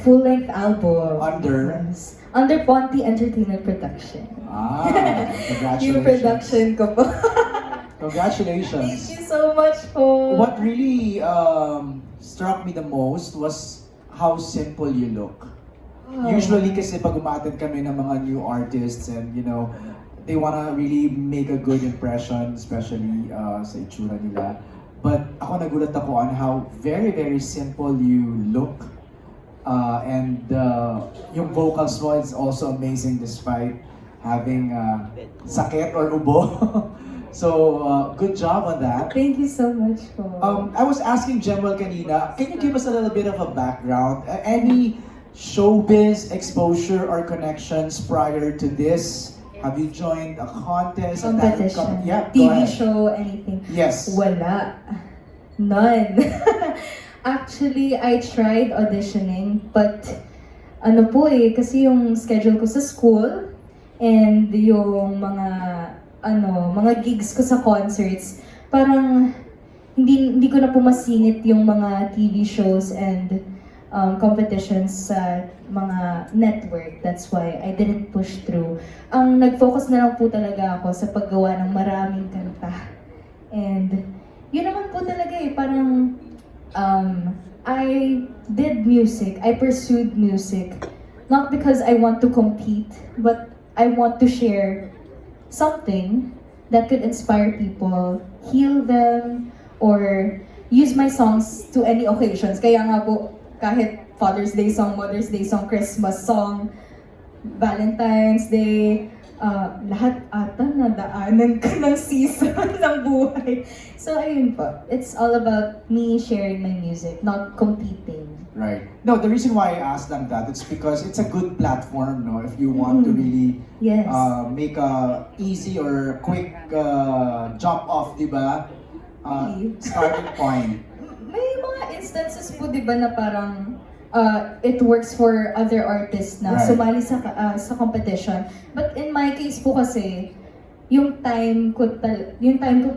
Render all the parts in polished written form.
full-length album. Under? Yes. Under Ponte Entertainment Production. Congratulations. Yung production ko po. Congratulations. Thank you so much po. What really struck me the most was how simple you look. Wow. Usually kasi pag umattend kami ng mga new artists and you know, they wanna really make a good impression, especially sa itsura nila. But ako nagulat ako on how very, very simple you look. And yung vocals mo is also amazing despite having sakit or ubo. So, good job on that. Thank you so much po. I was asking Jemwell kanina, can you give us a little bit of a background? Any showbiz exposure or connections prior to this? Have you joined a contest? Competition. Yeah, go TV ahead. show, anything? Yes. Wala. None. Actually, I tried auditioning, but ano po kasi yung schedule ko sa school and yung mga gigs ko sa concerts, parang hindi ko na po masingit yung mga TV shows and competitions sa mga network. That's why I didn't push through. Ang nag-focus na lang po talaga ako sa paggawa ng maraming kanta. And yun naman po talaga parang I did music, I pursued music, not because I want to compete, but I want to share something that could inspire people, heal them, or use my songs to any occasions. Kaya nga po, kahit Father's Day song, Mother's Day song, Christmas song, Valentine's Day, lahat ata nadaanan ka ng season ng buhay. So ayun po, it's all about me sharing my music, not competing. Right. No, the reason why I asked them that, it's because it's a good platform, no? If you want to really Yes. make a easy or quick jump off, di ba? Starting point. May mga instances po 'di ba na parang it works for other artists na Right. sumali sa competition. But in my case po kasi yung time ko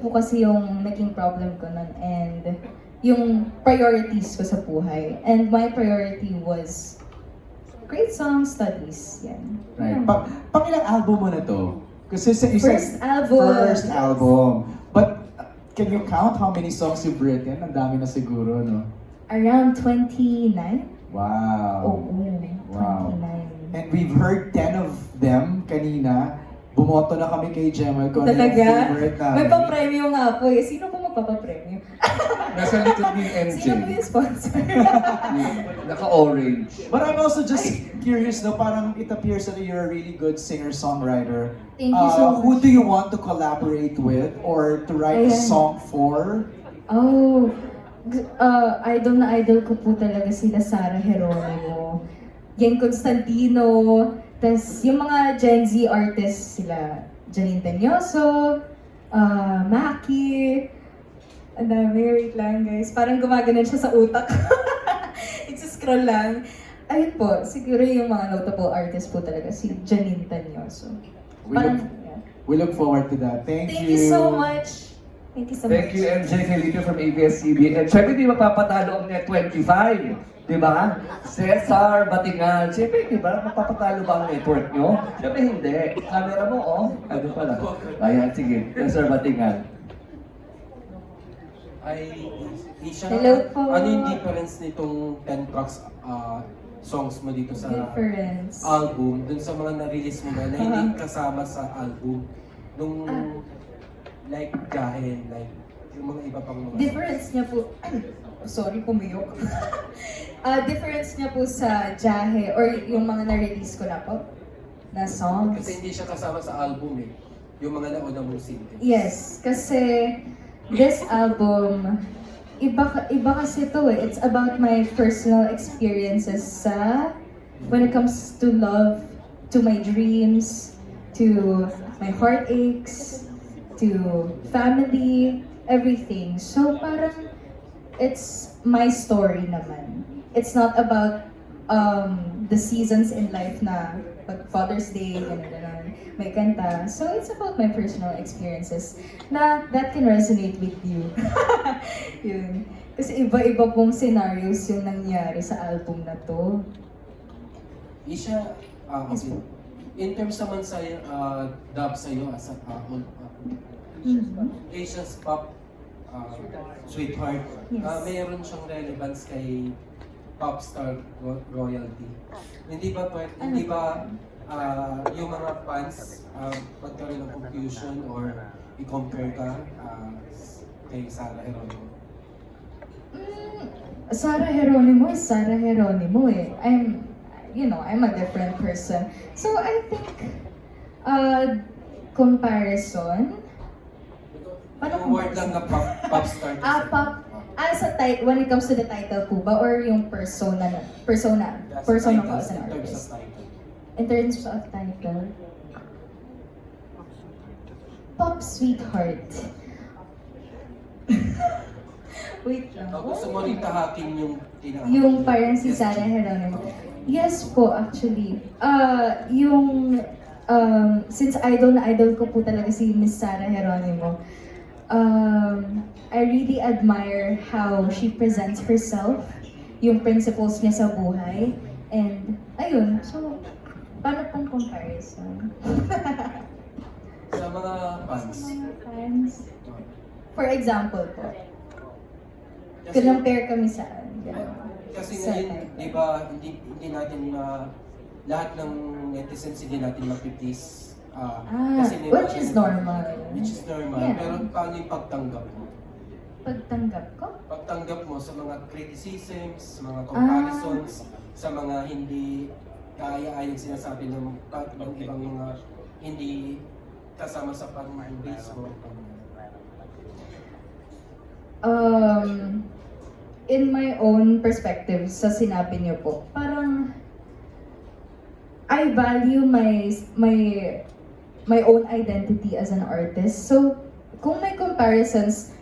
po kasi yung naging problem ko nun and yung priorities ko sa buhay. And my priority was great song studies. Yan. Right. Pangilang album mo na to? Kasi you said First album. First album. But can you count how many songs you've written? Ang dami na siguro, no? Around 29? Wow. Oo, Wow. 29. And we've heard 10 of them kanina. Bumoto na kami kay Jemwell kung ano yung Talaga? favorite namin. May pa-premyo nga po eh. Sino po magpapapremyo? Nasa likod ni MJ. Sino po yung sponsor? Naka-orange. But I'm also just curious, no? Parang it appears that you're a really good singer-songwriter. Thank you so Who much. do you want to collaborate with or to write a Ayan. song for? Oh, idol na idol ko po talaga sila Sarah Geronimo, Yen Constantino, tas yung mga Gen Z artists sila Janine Tenyoso, Maki, ang dami, wait lang guys, parang gumaganon siya sa utak. It's-scroll lang. Ayun po, siguro yung mga notable artists po talaga, si Janine Tenyoso. We Parang, look, yeah. we look forward to that. Thank Thank you so much. Thank you so Thank much. you, MJ Felito from ABS-CBN. And syempre, di mapapatalo ang Net 25. Di ba? Cesar, Batingan. Syempre, di ba? Mapapatalo ba ang network nyo? Syempre, hindi. Camera mo, oh. Ano pala? Ayan, sige. Cesar, Batingan. Isha, Hello po. ano yung difference nitong 10 tracks songs mo dito sa Difference. album, dun sa mga na-release mo na hindi kasama sa album, nung like Jahen, like yung mga iba pang mga Difference niya po, sorry, pumiyok. Difference niya po sa Jahe or yung mga na-release ko na po, na songs. Kasi hindi siya kasama sa album eh, yung mga nauna mong singles. Yes, kasi this album, iba kasi to eh. It's about my personal experiences sa, when it comes to love, to my dreams, to my heartaches, to family, everything. So parang it's my story naman. It's not about the seasons in life na pag Father's Day, gano'n, may kanta. So it's about my personal experiences na that can resonate with you. Yun. Kasi iba-iba pong scenarios yung nangyari sa album na to. Isha, Yes okay. po. In terms naman sa dub sa'yo as a Asia's pop sweetheart, Yes. mayroon siyang relevance kay pop star royalty. Hindi ba yung mga fans magkaroon ng confusion or i-compare ka kay Sarah Geronimo? Sarah Geronimo is Sarah Geronimo eh. I'm a different person. So I think, comparison, Yung word lang na pop star. when it comes to the title po ba, or yung persona ko as an In terms of artist? title. In terms of title, Pop Sweetheart. Wait lang. Gusto mo rin tahakin yung Yung parang si Sarah Geronimo. Yes po, actually. Since idol na idol ko po talaga si Miss Sarah Geronimo, I really admire how she presents herself, yung principles niya sa buhay, and ayun, so, paano pong comparison? sa mga fans. Mga fans. For example po, Kasi, compare kami saan? kasi Sa ngayon, title. di ba, hindi natin lahat ng netizens hindi natin mapiplease. May which mga- is normal. Which is normal. Yeah. Pero paano yung pagtanggap mo? Pagtanggap ko? Pagtanggap mo sa mga criticisms, sa mga comparisons, sa mga hindi kaaya-ayang sinasabi ng ibang mga hindi kasama sa fan-base mo. In my own perspective, sa sinabi niyo po, parang I value my own identity as an artist. So, kung may comparisons,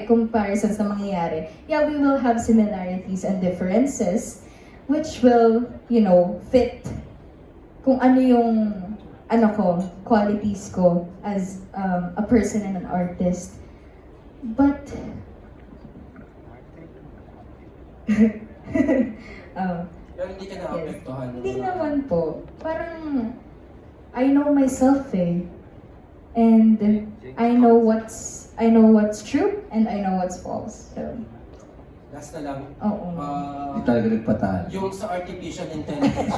comparisons na mangyayari, yeah, we will have similarities and differences, which will, fit kung ano yung, qualities ko as a person and an artist. But, Pero hindi ka naapektuhan. hindi naman po. Parang, I know myself eh. And I know what's true and I know what's false. So, Last na lang. oo. Hindi talaga nagpatalo. Yung sa artificial intelligence,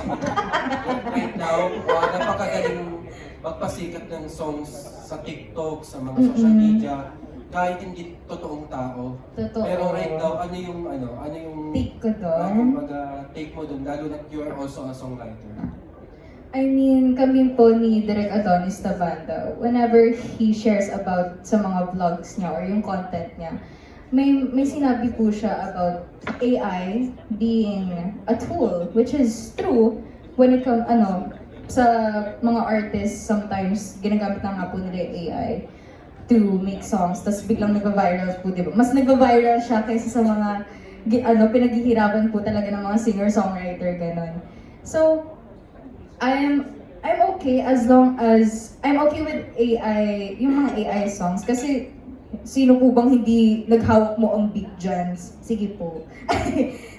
right now, napakagaling magpasikat ng songs sa TikTok, sa mga social media, kahit hindi totoong tao. Totoo. Pero right now, ano yung Take ko doon. take mo doon, lalo na you are also a songwriter. I mean, kami po ni Direk Adonis Tabanda, whenever he shares about sa mga vlogs niya or yung content niya, may sinabi po siya about AI being a tool, which is true when it comes, sa mga artists, sometimes ginagamit na nga po nila yung AI to make songs, tapos biglang nag-viral po, di ba? Mas nag-viral siya kaysa sa mga, pinaghihirapan po talaga ng mga singer-songwriter, ganon. So, I'm okay as long as I'm okay with AI, yung mga AI songs, kasi sino po bang hindi naghawak mo ang beat dyan? Sige po.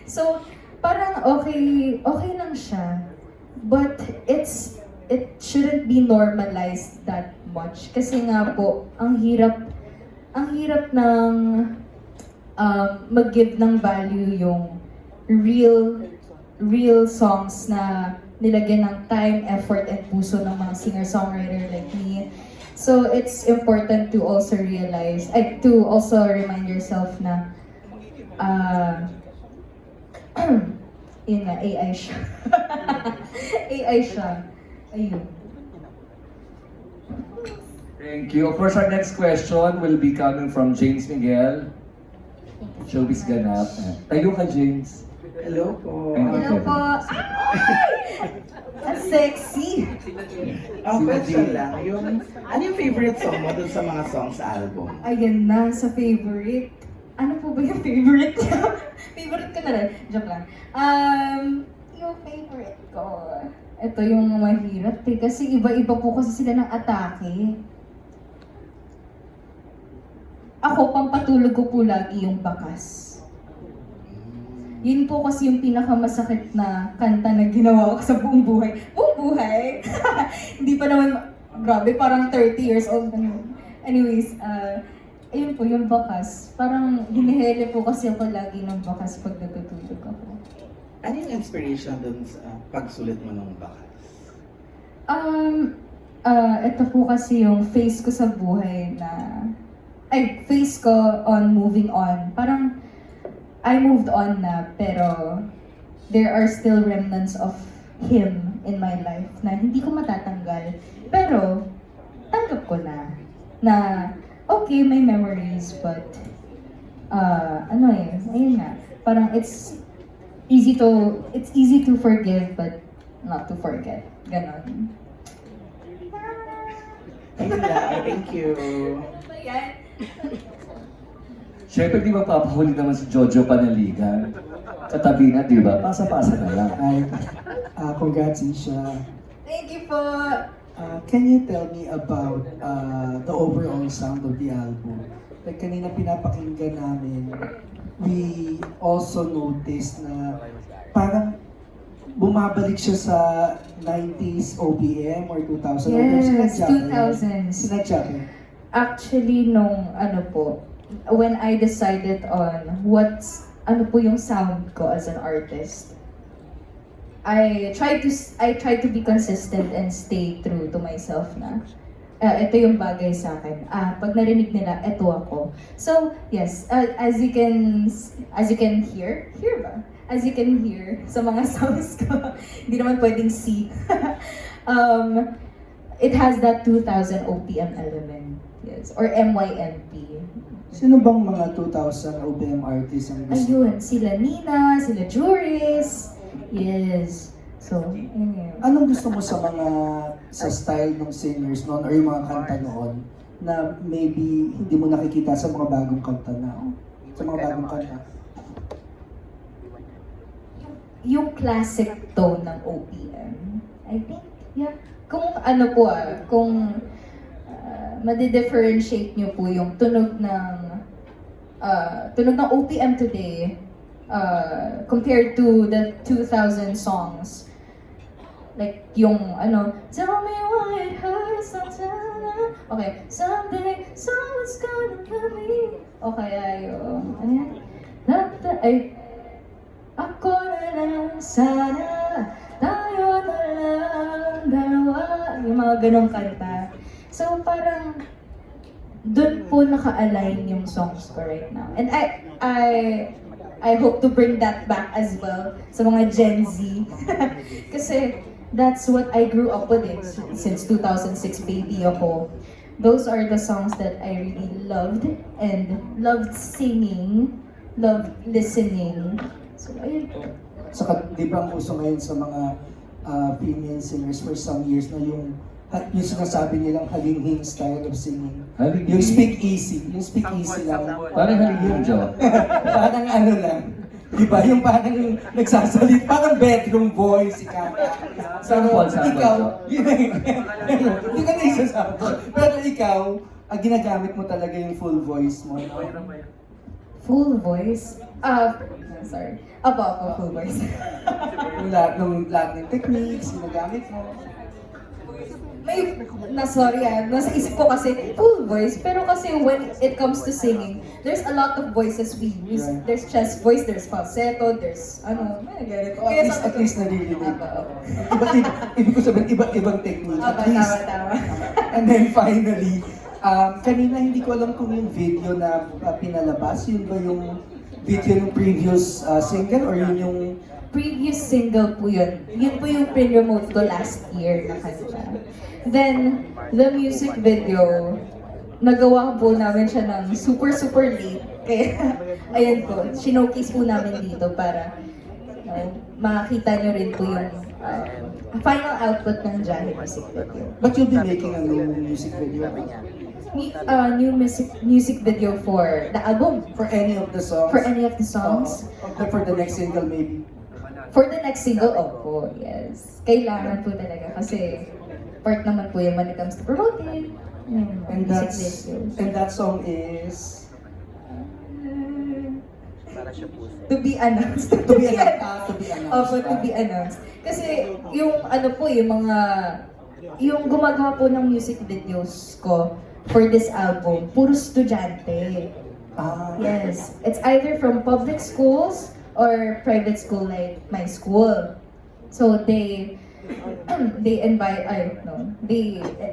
So, parang okay lang siya. But it shouldn't be normalized that much. Kasi nga po, ang hirap ng mag-give ng value yung real songs na nilagyan ng time, effort, and puso ng mga singer-songwriter like me. So it's important to also realize, to also remind yourself na yun nga, AI siya. AI siya. Ayun. Thank you. Of course, our next question will be coming from James Miguel. Showbiz Ganap. Tayo ka, James. Hello po. Hello po. Ay! Ang sexy! Question lang, ano yung favorite song mo dun sa mga songs sa album? Ayan na, sa favorite. Ano po ba yung favorite niya? Favorite ko na rin. Joke lang. Yung favorite ko. Ito yung mahirap eh. Kasi iba-iba po kasi sila ng atake. Ako, pampatulog ko po lagi yung bakas. Yun po kasi yung pinakamasakit na kanta na ginawa ko sa buong buhay. Buong buhay? Hindi pa naman, grabe, parang 30 years old na yun. Anyways, ayun po, yung bakas. Parang hinihele po kasi ako lagi ng bakas pag natutulog ako. Ano yung inspiration dun sa pagsulit mo ng bakas? Ito po kasi yung face ko sa buhay face ko on moving on. Parang, I moved on na, pero there are still remnants of him in my life na hindi ko matatanggal. Pero, tanggap ko na okay, may memories, but, ayun nga, parang it's easy to forgive, but not to forget. Ganon. Ayun lang, thank you. Siyempre, di ba papahuli naman si Jojo Panaligan? Katabi na, di ba? Pasa-pasa na lang. Hi, congrats Isha. Thank you po! Can you tell me about the overall sound of the album? Like kanina pinapakinggan namin, we also noticed na parang bumabalik siya sa 90s OPM or 2000 Yes, Sinadya ba yun? 2000s. Sinadya ba? Actually, when I decided on ano po yung sound ko as an artist, I tried to be consistent and stay true to myself na ito yung bagay sa akin. Pag narinig nila, ito ako. So, yes, as you can hear ba? As you can hear sa mga sounds ko, hindi naman pwedeng see. It has that 2000 OPM element. Yes, or MYMP. Sino bang mga 2000 OPM artists ang gusto? Ayun, sila Nina, sila Juris. Yes. So, yun yun. Anong gusto mo sa style ng singers noon or yung mga kanta noon na maybe hindi mo nakikita sa mga bagong kanta na? Sa mga bagong kanta? Yung classic tone ng OPM. I think, yeah. Kung ma-differentiate nyo po yung tunog ng OPM today compared to the 2000 songs. Like yung tell me why it hurts sometimes. Okay, someday someone's gonna love me. Okay, ano yan? Ako na lang sana, tayo na lang dalawa. Yung mga ganong kanta. So parang dun po naka-align yung songs ko right now. And I hope to bring that back as well sa mga Gen Z. Kasi that's what I grew up with since 2006 baby ako. Those are the songs that I really loved and loved singing, loved listening. So ayun po. Saka di ba ang uso ngayon sa mga female singers for some years na yung sinasabi nilang halinghing style of singing. Halinghing? Yung speak easy lang. Parang halingin, Jo. Parang lang. Di ba? Yung parang nagsasalit, parang bedroom voice, Sample, ikaw, hindi ka na isasample. Pero ikaw, ginagamit mo talaga yung full voice mo. Full voice? Sorry. Apo, full voice. Yung lahat ng techniques, ginagamit mo. Sorry nasa isip ko kasi full voice, pero kasi when it comes to singing, there's a lot of voices we use. Right. There's chest voice, there's falsetto, there's ganito. At least naririnig. Ibig ko sabihin, iba't-ibang technique. At least. Tama. And then finally, kanina hindi ko alam kung yung video na pinalabas, yun ba yung video ng previous single or yun yung Previous single po yun. Yun po yung pre-remote ko last year na kanta. Then, the music video, nagawa po namin siya ng super late. Kaya, ayun po, sinokis po namin dito para makakita nyo rin po yung final output ng Jahe music video. But you'll be making a new music video New music video for the album. for any of the songs? For any of the songs. For the next single maybe? For the next single, opo, yes. Kailangan po talaga kasi part naman po yun when it comes to promoting. And Music videos. that song is To be announced. To be announced. To be announced. Opo, to be announced. Kasi yung ano po, yung gumagawa po ng music videos ko for this album, puro estudyante. Ah, Yes. It's either from public schools or private school like my school. So they they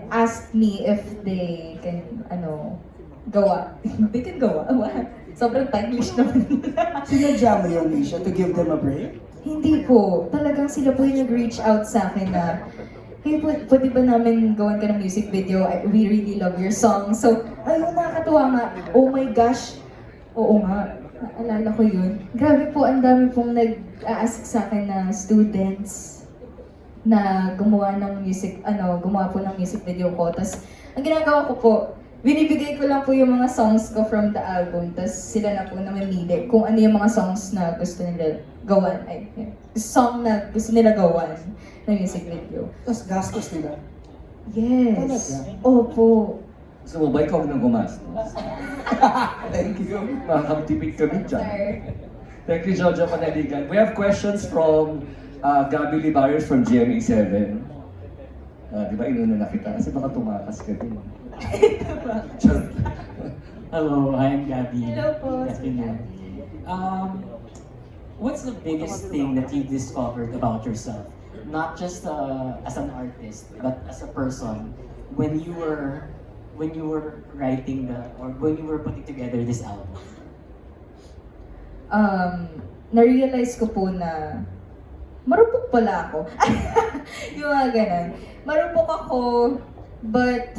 asked me if they can gawa. They can gawa. Sobrang Taglish naman. sinadya mo yun, Nisha, to give them a break? Hindi po. Talagang sila po yung nag-reach out sa akin na, hey, pwede ba namin gawan ka ng music video? We really love your song. So, ayun, nakakatuwa nga. Oh my gosh. Oo nga. Naalala ko yun. Grabe po, ang dami pong nag-a-ask sa akin na students na gumawa po ng music video ko. Tapos, ang ginagawa ko po, binibigay ko lang po yung mga songs ko from the album. Tapos sila na po namimili kung ano yung mga songs na gusto nila gawan. Song na gusto nila gawan ng music video. Tapos gastos nila. Yes. Talaga? Opo. Gusto mo ba ikaw nang gumastos? Thank you. Makakatipid kami dyan. Sorry. Thank you, Jojo Panaligan. We have questions from Gabby Libares from GMA7. Di ba inuna na kita? Kasi baka tumakas ka din. Sure. Hello, I'm Gabby. Hello po. Good afternoon. What's the biggest thing that you've discovered about yourself? Not just as an artist, but as a person, when you were writing when you were putting together this album? Na-realize ko po na marupok pala ako. Yung mga ganun. Marupok ako, but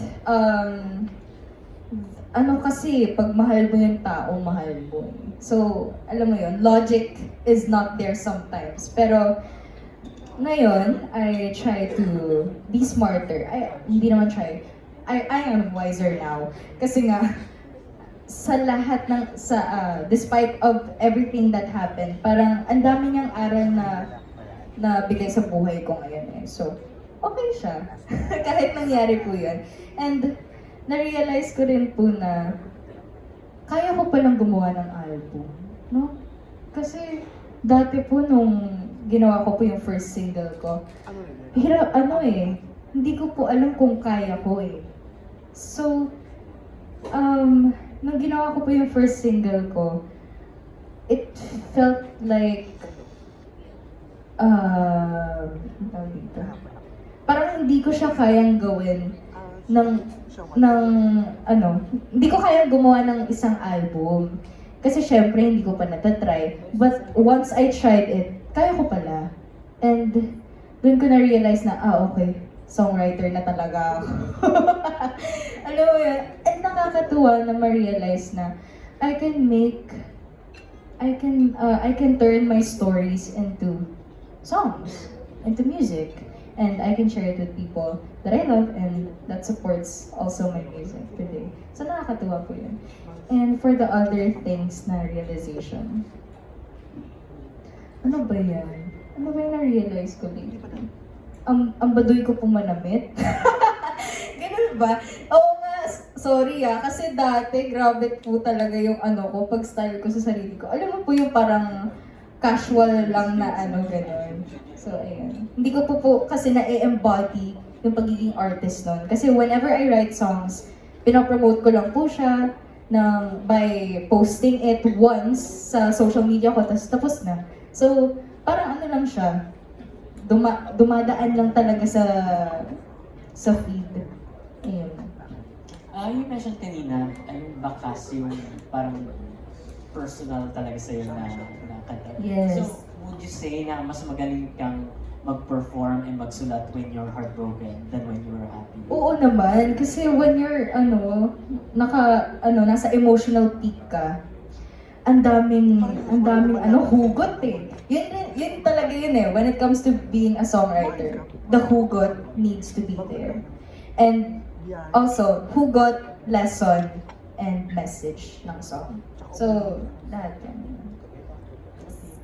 kasi, pag mahal mo yung tao, mahal mo. So, alam mo yun, logic is not there sometimes. Pero, ngayon, I try to be smarter. Hindi naman try. I am wiser now. Kasi nga, despite of everything that happened, parang ang dami niyang aral na bigay sa buhay ko ngayon eh. So, okay siya. Kahit nangyari po yun. And, na-realize ko rin po na kaya ko palang gumawa ng album. No? Kasi, dati po nung ginawa ko po yung first single ko, hindi ko po alam kung kaya ko eh. So, nung ginawa ko po yung first single ko, it felt like, parang hindi ko siya kayang gawin hindi ko kayang gumawa ng isang album. Kasi syempre, hindi ko pa natatry. But once I tried it, kaya ko pala. And doon ko na-realize na, okay, songwriter na talaga ako. Alam mo yun? And nakakatuwa na ma-realize na I can turn my stories into songs, into music. And I can share it with people that I love and that supports also my music today. So nakakatuwa po yun. And for the other things na realization, ano ba yan? Ano ba yung na-realize ko lately? Ang baduy ko po manamit. Ganun ba? Oo nga, sorry kasi dati grabe po talaga yung pag style ko sa sarili ko. Alam mo po yung parang casual lang na ganun. So, ayun. Hindi ko po kasi na-embody yung pagiging artist nun. Kasi whenever I write songs, pinapromote ko lang po siya by posting it once sa social media ko, tapos na. So, parang lang siya. Dumadaan lang talaga sa feed. Ayun. You mentioned kanina, bakas yung parang personal talaga sa'yo na kanta. Yes. So, would you say na mas magaling kang mag-perform and magsulat when you're heartbroken than when you're happy? Oo naman, kasi when you're nasa emotional peak ka, ang daming hugot eh. Yun talaga yun eh, when it comes to being a songwriter. The hugot needs to be there. And also, hugot, lesson, and message ng song. So, lahat yan.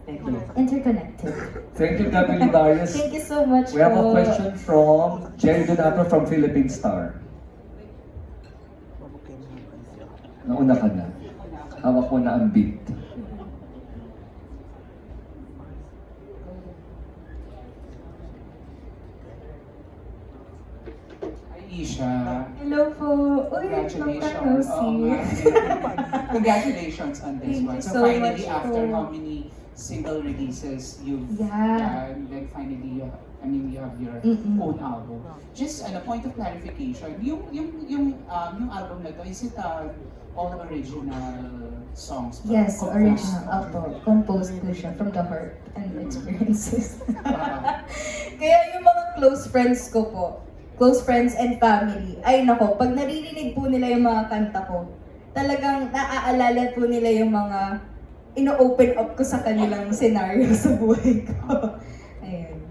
Thank you. Interconnected. Thank you, Gabby Libares. Thank you so much We have a po. question from Jerry Donato from Philippine Star. Nauna ka na. Hawak mo na ang beat. Isha. Hello po. Uy, Congratulations. Oo nga. Congratulations on this Thank one. you So so finally, much after po. how many single releases you've Yeah. done, then finally, you have your Mm-mm. own album. Just a point of clarification, yung album na to, is it all original songs? ba? Yes, Composed? original. Opo, composed po siya from the heart and experiences. Kaya yung mga close friends ko po, close friends and family, ay nako, pag naririnig po nila yung mga kanta ko, talagang naaalala po nila yung mga ino-open up ko sa kanilang scenario sa buhay ko. Ayun.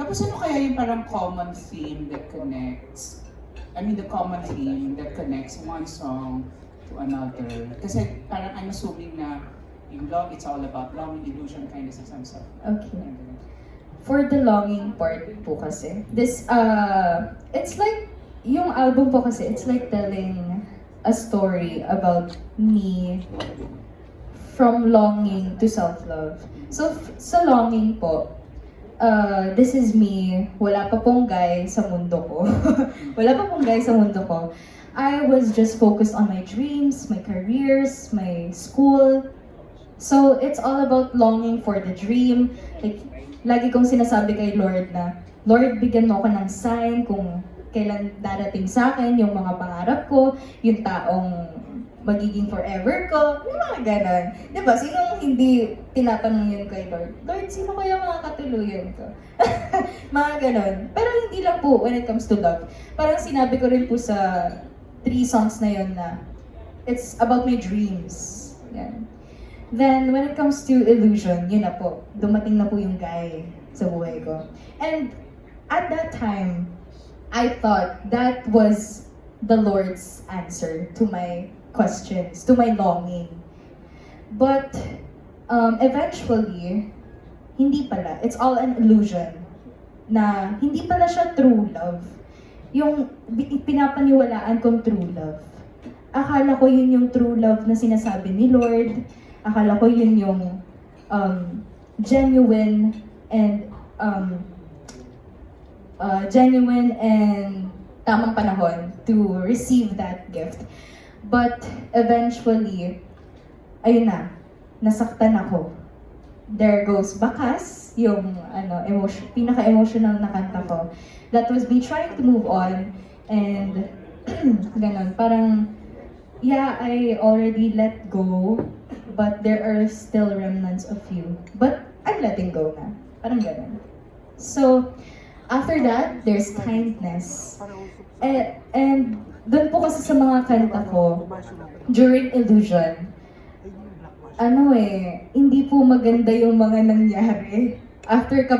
Tapos ano kaya yung parang common theme that connects, the common theme that connects one song to another? Kasi parang I'm assuming na yung love, it's all about longing, illusion, kindness, and some stuff. Okay. For the longing part po kasi, it's like, yung album po kasi, it's like telling a story about me from longing to self-love. So, sa longing po, this is me, wala pa pong guy sa mundo ko. Wala pa pong guy sa mundo ko. I was just focused on my dreams, my careers, my school. So, it's all about longing for the dream. Like, lagi kong sinasabi kay Lord na, Lord, bigyan mo ako ng sign kung kailan darating sa akin yung mga pangarap ko, yung taong magiging forever ko, yung mga ganon. Diba? Sinong hindi tinatanong yun kay Lord? Lord, sino kaya mga katuluyan ko? Mga ganon. Pero hindi lang po when it comes to love. Parang sinabi ko rin po sa 3 songs na yun na it's about my dreams. Yan. Then, when it comes to illusion, yun na po. Dumating na po yung guy sa buhay ko. And at that time, I thought that was the Lord's answer to my questions, to my longing. But eventually, hindi pala. It's all an illusion. Na hindi pala siya true love. Yung pinapaniwalaan kong true love. Akala ko yun yung true love na sinasabi ni Lord. Akala ko yun yung genuine and tamang panahon to receive that gift. But eventually, ayun na, nasaktan ako. There goes Bakas, yung pinaka-emotional na kanta ko. That was me trying to move on and ganon, parang yeah, I already let go, but there are still remnants of you. But I'm letting go na. Parang ganun. So, after that, there's kindness. And doon po kasi sa mga kanta ko, during illusion, hindi po maganda yung mga nangyari. After the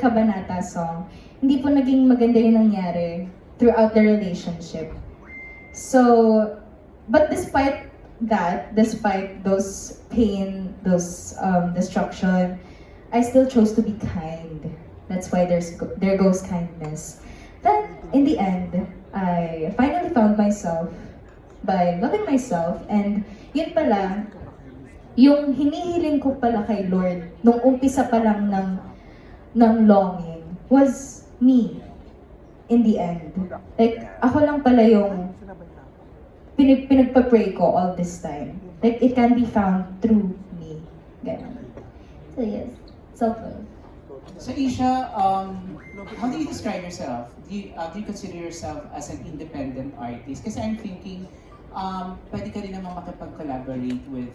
Kabanata song, hindi po naging maganda yung nangyari throughout the relationship. So, but despite that, despite those pain, those destruction, I still chose to be kind. That's why there goes kindness. Then, in the end, I finally found myself by loving myself, and yun pala, yung hinihiling ko pala kay Lord nung umpisa pa lang ng longing was me in the end. Like, ako lang pala yung pinagpa-pray ko all this time. Like, it can be found through me. Ganun. So yes, self-love. So Isha, how do you describe yourself? Do you consider yourself as an independent artist? Kasi I'm thinking, pwede ka rin naman makipag-collaborate with